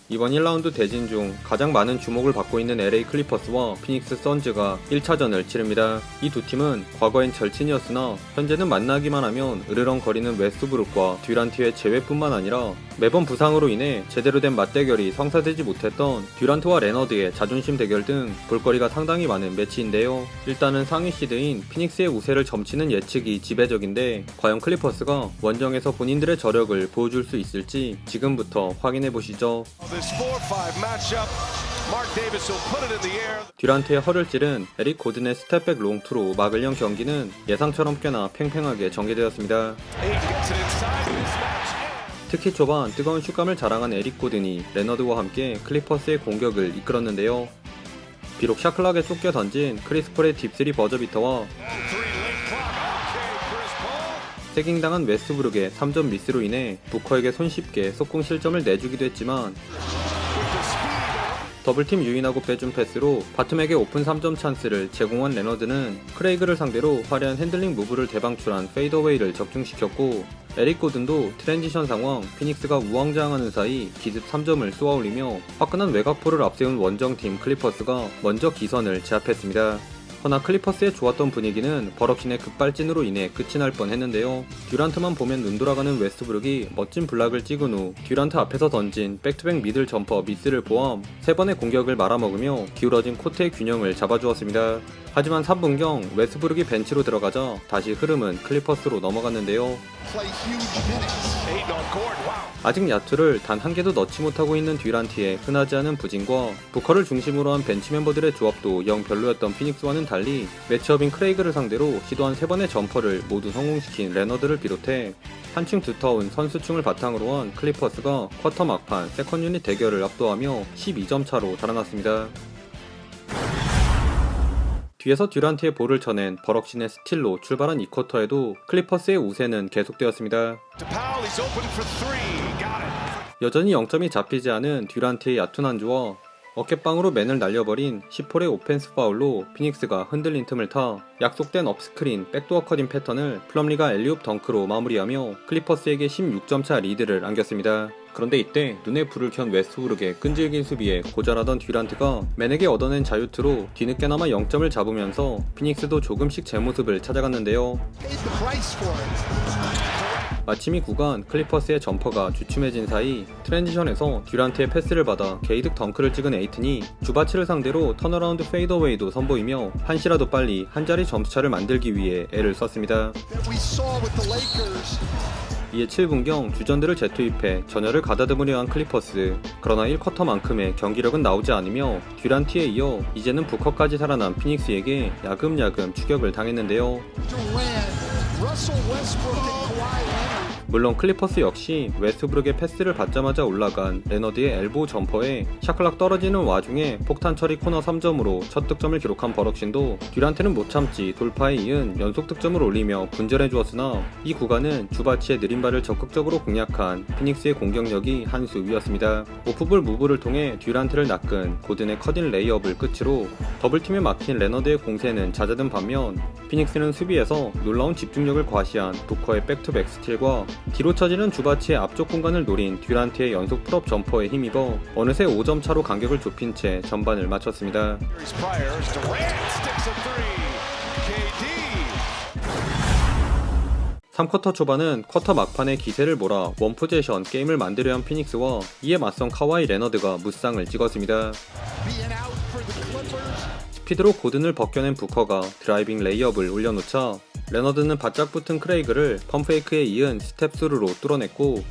이번 1라운드 대진 중 가장 많은 주목을 받고 있는 LA 클리퍼스와 피닉스 선즈가 1차전을 치릅니다. 이 두 팀은 과거엔 절친이었으나 현재는 만나기만 하면 으르렁거리는 웨스트브룩과 듀란트의 제외뿐만 아니라 매번 부상으로 인해 제대로 된 맞대결이 성사되지 못했던 듀란트와 레너드의 자존심 대결 등 볼거리가 상당히 많은 매치인데요. 일단은 상위 시드인 피닉스의 우세를 점치는 예측이 지배적인데 과연 클리퍼스가 원정에서 본인들의 저력을 보여줄 수 있을지 지금부터 확인해보시죠. 듀란트의 허를 찌른 에릭 고든의 스텝백 롱투로 막을 연 경기는 예상처럼 꽤나 팽팽하게 전개되었습니다. 특히 초반 뜨거운 슛감을 자랑한 에릭 고든이 레너드와 함께 클리퍼스의 공격을 이끌었는데요. 비록 샤클락에 쫓겨 던진 크리스 폴의 딥3 버저비터와 세깅당한 웨스트브룩의 3점 미스로 인해 부커에게 손쉽게 속공 실점을 내주기도 했지만 더블팀 유인하고 빼준 패스로 바툼에게 오픈 3점 찬스를 제공한 레너드는 크레이그를 상대로 화려한 핸들링 무브를 대방출한 페이더웨이를 적중시켰고 에릭 고든도 트랜지션 상황 피닉스가 우왕좌왕하는 사이 기습 3점을 쏘아올리며 화끈한 외곽포를 앞세운 원정팀 클리퍼스가 먼저 기선을 제압했습니다. 허나 클리퍼스의 좋았던 분위기는 버럭신의 급발진으로 인해 끝이 날 뻔했는데요. 듀란트만 보면 눈 돌아가는 웨스트브룩이 멋진 블락을 찍은 후 듀란트 앞에서 던진 백투백 미들 점퍼 미스를 포함 3번의 공격을 말아먹으며 기울어진 코트의 균형을 잡아주었습니다. 하지만 3분경 웨스트브룩이 벤치로 들어가자 다시 흐름은 클리퍼스로 넘어갔는데요. 아직 야투를 단 한 개도 넣지 못하고 있는 듀란트의 흔하지 않은 부진과 부커를 중심으로 한 벤치 멤버들의 조합도 영 별로였던 피닉스와는 달리 매치업인 크레이그를 상대로 시도한 3번의 점퍼를 모두 성공시킨 레너드를 비롯해 한층 두터운 선수층을 바탕으로 한 클리퍼스가 쿼터 막판 세컨 유닛 대결을 압도하며 12점 차로 달아났습니다. 뒤에서 듀란트의 볼을 쳐낸 버럭신의 스틸로 출발한 2쿼터에도 클리퍼스의 우세는 계속되었습니다. 여전히 0점이 잡히지 않은 듀란트의 얕은 한주와 어깨빵으로 맨을 날려버린 10홀의 오펜스 파울로 피닉스가 흔들린 틈을 타 약속된 업스크린 백도어 커팅 패턴을 플럼리가 엘리옵 덩크로 마무리하며 클리퍼스에게 16점차 리드를 안겼습니다. 그런데 이때 눈에 불을 켠 웨스트브룩의 끈질긴 수비에 고전하던 듀란트가 맨에게 얻어낸 자유투로 뒤늦게나마 0점을 잡으면서 피닉스도 조금씩 제 모습을 찾아갔는데요. 마침 이 구간 클리퍼스의 점퍼가 주춤해진 사이 트랜지션에서 듀란트의 패스를 받아 게이득 덩크를 찍은 에이튼이 주바치를 상대로 턴어라운드 페이더웨이도 선보이며 한시라도 빨리 한 자리 점수차를 만들기 위해 애를 썼습니다. 이에 7분경 주전들을 재투입해 전열을 가다듬으려 한 클리퍼스. 그러나 1쿼터만큼의 경기력은 나오지 않으며 듀란트에 이어 이제는 부커까지 살아난 피닉스에게 야금야금 추격을 당했는데요. 물론 클리퍼스 역시 웨스트브룩의 패스를 받자마자 올라간 레너드의 엘보우 점퍼에 샤클락 떨어지는 와중에 폭탄 처리 코너 3점으로 첫 득점을 기록한 버럭신도 듀란트는 못 참지 돌파에 이은 연속 득점을 올리며 분전해 주었으나 이 구간은 주바치의 느린 발을 적극적으로 공략한 피닉스의 공격력이 한 수 위였습니다. 오프볼 무브를 통해 듀란트를 낚은 고든의 커딘 레이업을 끝으로 더블팀에 막힌 레너드의 공세는 잦아든 반면 피닉스는 수비에서 놀라운 집중력을 과시한 부커의 백투백 스틸과 뒤로 처지는 주바치의 앞쪽 공간을 노린 듀란트의 연속 풀업 점퍼에 힘입어 어느새 5점 차로 간격을 좁힌 채 전반을 마쳤습니다. 3쿼터 초반은 쿼터 막판에 기세를 몰아 원포제션 게임을 만들려 한 피닉스와 이에 맞선 카와이 레너드가 무쌍을 찍었습니다. 스피드로 고든을 벗겨낸 부커가 드라이빙 레이업을 올려놓자 레너드는 바짝 붙은 크레이그를 펌페이크에 이은 스텝스루로 뚫어냈고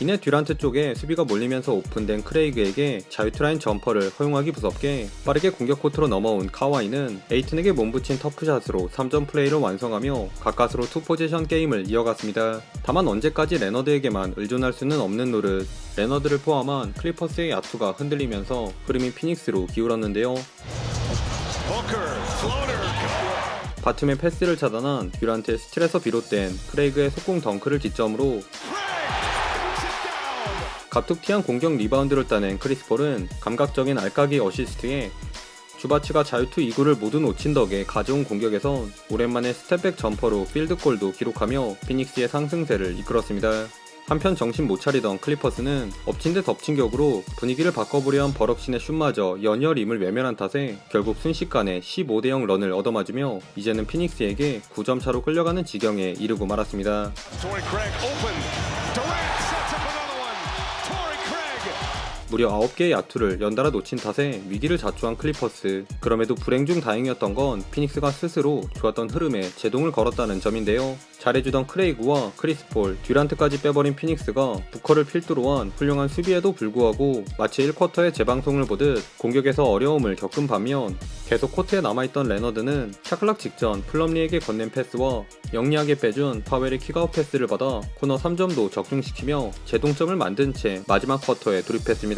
이내 듀란트 쪽에 수비가 몰리면서 오픈된 크레이그에게 자유투라인 점퍼를 허용하기 무섭게 빠르게 공격 코트로 넘어온 카와이는 에이튼에게 몸붙인 터프샷으로 3점 플레이를 완성하며 가까스로 투포지션 게임을 이어갔습니다. 다만 언제까지 레너드에게만 의존할 수는 없는 노릇 레너드를 포함한 클리퍼스의 야투가 흔들리면서 흐름이 피닉스로 기울었는데요. 바툼의 패스를 차단한 듀란트의 스틸에서 비롯된 크레이그의 속공 덩크를 기점으로 갑툭튀한 공격 리바운드를 따낸 크리스 폴은 감각적인 알까기 어시스트에 주바치가 자유투 2구를 모두 놓친 덕에 가져온 공격에선 오랜만에 스텝백 점퍼로 필드골도 기록하며 피닉스의 상승세를 이끌었습니다. 한편 정신 못 차리던 클리퍼스는 엎친 데 덮친 격으로 분위기를 바꿔보려 한 버럭신의 슛마저 연이어림을 외면한 탓에 결국 순식간에 15대0 런을 얻어맞으며 이제는 피닉스에게 9점 차로 끌려가는 지경에 이르고 말았습니다. 무려 9개의 야투를 연달아 놓친 탓에 위기를 자초한 클리퍼스. 그럼에도 불행 중 다행이었던 건 피닉스가 스스로 좋았던 흐름에 제동을 걸었다는 점인데요. 잘해주던 크레이그와 크리스폴, 듀란트까지 빼버린 피닉스가 부커를 필두로 한 훌륭한 수비에도 불구하고 마치 1쿼터의 재방송을 보듯 공격에서 어려움을 겪은 반면 계속 코트에 남아있던 레너드는 샤클락 직전 플럼리에게 건넨 패스와 영리하게 빼준 파웰의 킥아웃 패스를 받아 코너 3점도 적중시키며 제동점을 만든 채 마지막 쿼터에 돌입했습니다.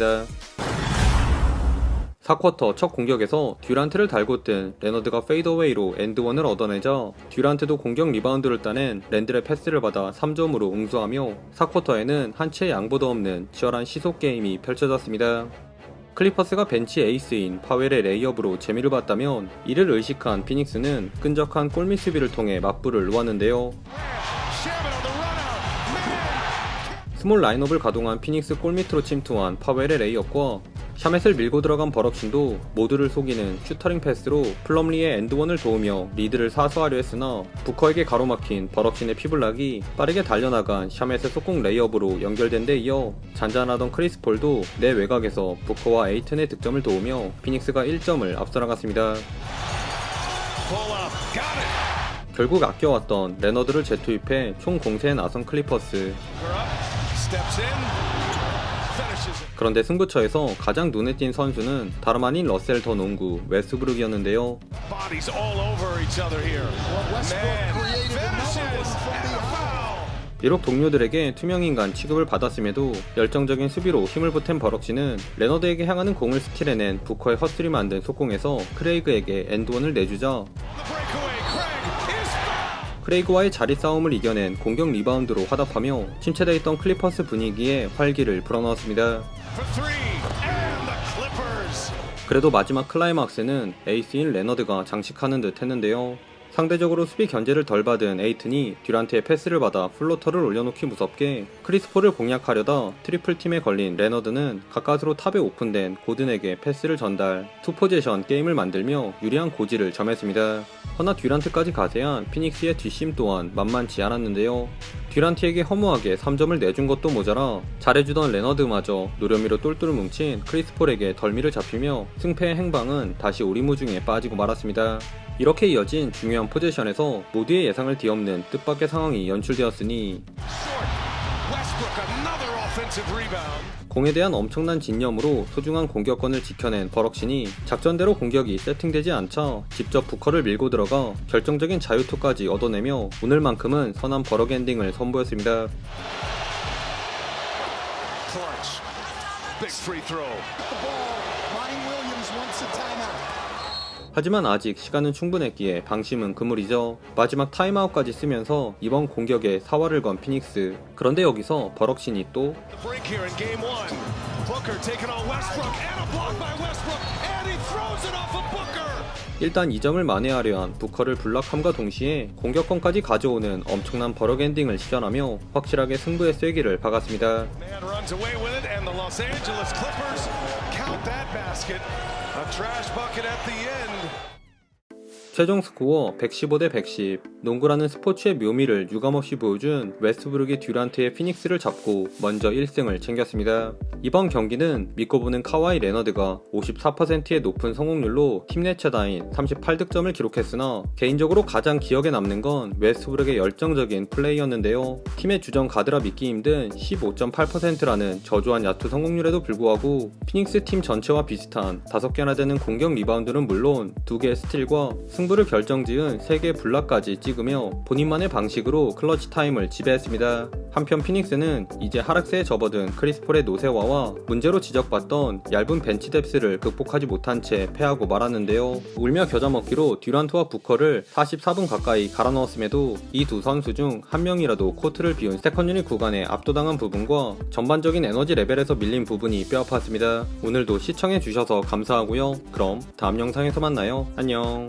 4쿼터 첫 공격에서 듀란트를 달고 뜬 레너드가 페이더웨이로 엔드원을 얻어내자 듀란트도 공격 리바운드를 따낸 랜들의 패스를 받아 3점으로 응수하며 4쿼터에는 한 채 양보도 없는 치열한 시속 게임이 펼쳐졌습니다. 클리퍼스가 벤치 에이스인 파웰의 레이업으로 재미를 봤다면 이를 의식한 피닉스는 끈적한 골밑 수비를 통해 맞불을 놓았는데요. 스몰 라인업을 가동한 피닉스 골밑으로 침투한 파웰의 레이업과 샤멧을 밀고 들어간 버럭신도 모두를 속이는 슈터링 패스로 플럼리의 엔드원을 도우며 리드를 사수하려 했으나 부커에게 가로막힌 버럭신의 피블락이 빠르게 달려나간 샤멧의 속공 레이업으로 연결된 데 이어 잔잔하던 크리스폴도 내 외곽에서 부커와 에이튼의 득점을 도우며 피닉스가 1점을 앞서 나갔습니다. 결국 아껴왔던 레너드를 재투입해 총 공세에 나선 클리퍼스. 그런데 승부처에서 가장 눈에 띈 선수는 다름 아닌 러셀 더 농구 웨스브룩이었는데요. 비록 동료들에게 투명인간 취급을 받았음에도 열정적인 수비로 힘을 보탠 버럭시는 레너드에게 향하는 공을 스틸해낸 부커의 허슬이 만든 속공에서 크레이그에게 엔드원을 내주자 크레이그와의 자리 싸움을 이겨낸 공격 리바운드로 화답하며 침체되어 있던 클리퍼스 분위기에 활기를 불어넣었습니다. 그래도 마지막 클라이막스는 에이스인 레너드가 장식하는 듯 했는데요. 상대적으로 수비 견제를 덜 받은 에이튼이 듀란트의 패스를 받아 플로터를 올려놓기 무섭게 크리스폴을 공략하려다 트리플팀에 걸린 레너드는 가까스로 탑에 오픈된 고든에게 패스를 전달, 투포지션 게임을 만들며 유리한 고지를 점했습니다. 허나 듀란트까지 가세한 피닉스의 뒷심 또한 만만치 않았는데요. 듀란트에게 허무하게 3점을 내준 것도 모자라 잘해주던 레너드마저 노련미로 똘똘 뭉친 크리스폴에게 덜미를 잡히며 승패의 행방은 다시 오리무중에 빠지고 말았습니다. 이렇게 이어진 중요한 포지션에서 모두의 예상을 뒤엎는 뜻밖의 상황이 연출되었으니 공에 대한 엄청난 진념으로 소중한 공격권을 지켜낸 버럭신이 작전대로 공격이 세팅되지 않자 직접 부커를 밀고 들어가 결정적인 자유투까지 얻어내며 오늘만큼은 선한 버럭 엔딩을 선보였습니다. 하지만 아직 시간은 충분했기에 방심은 그물이죠. 마지막 타임아웃까지 쓰면서 이번 공격에 사활을 건 피닉스. 그런데 여기서 버럭신이 또 일단 2점을 만회하려 한 부커를 블락함과 동시에 공격권까지 가져오는 엄청난 버럭 엔딩을 시전하며 확실하게 승부의 쐐기를 박았습니다. 최종 스코어 115대 110. 농구라는 스포츠의 묘미를 유감없이 보여준 웨스트브룩이 듀란트의 피닉스를 잡고 먼저 1승을 챙겼습니다. 이번 경기는 믿고 보는 카와이 레너드가 54%의 높은 성공률로 팀 내 최다인 38득점을 기록했으나 개인적으로 가장 기억에 남는 건 웨스트브룩의 열정적인 플레이였는데요. 팀의 주전 가드라 믿기 힘든 15.8%라는 저조한 야투 성공률에도 불구하고 피닉스 팀 전체와 비슷한 5개나 되는 공격 리바운드는 물론 2개의 스틸과 승부를 결정지은 3개의 블락까지 찍으며 본인만의 방식으로 클러치 타임을 지배했습니다. 한편 피닉스는 이제 하락세에 접어든 크리스폴의 노세화와 문제로 지적받던 얇은 벤치 뎁스를 극복하지 못한 채 패하고 말았는데요. 울며 겨자 먹기로 듀란트와 부커를 44분 가까이 갈아 넣었음에도 이 두 선수 중 한 명이라도 코트를 비운 세컨 유닛 구간에 압도당한 부분과 전반적인 에너지 레벨에서 밀린 부분이 뼈아팠습니다. 오늘도 시청해주셔서 감사하고요. 그럼 다음 영상에서 만나요. 안녕.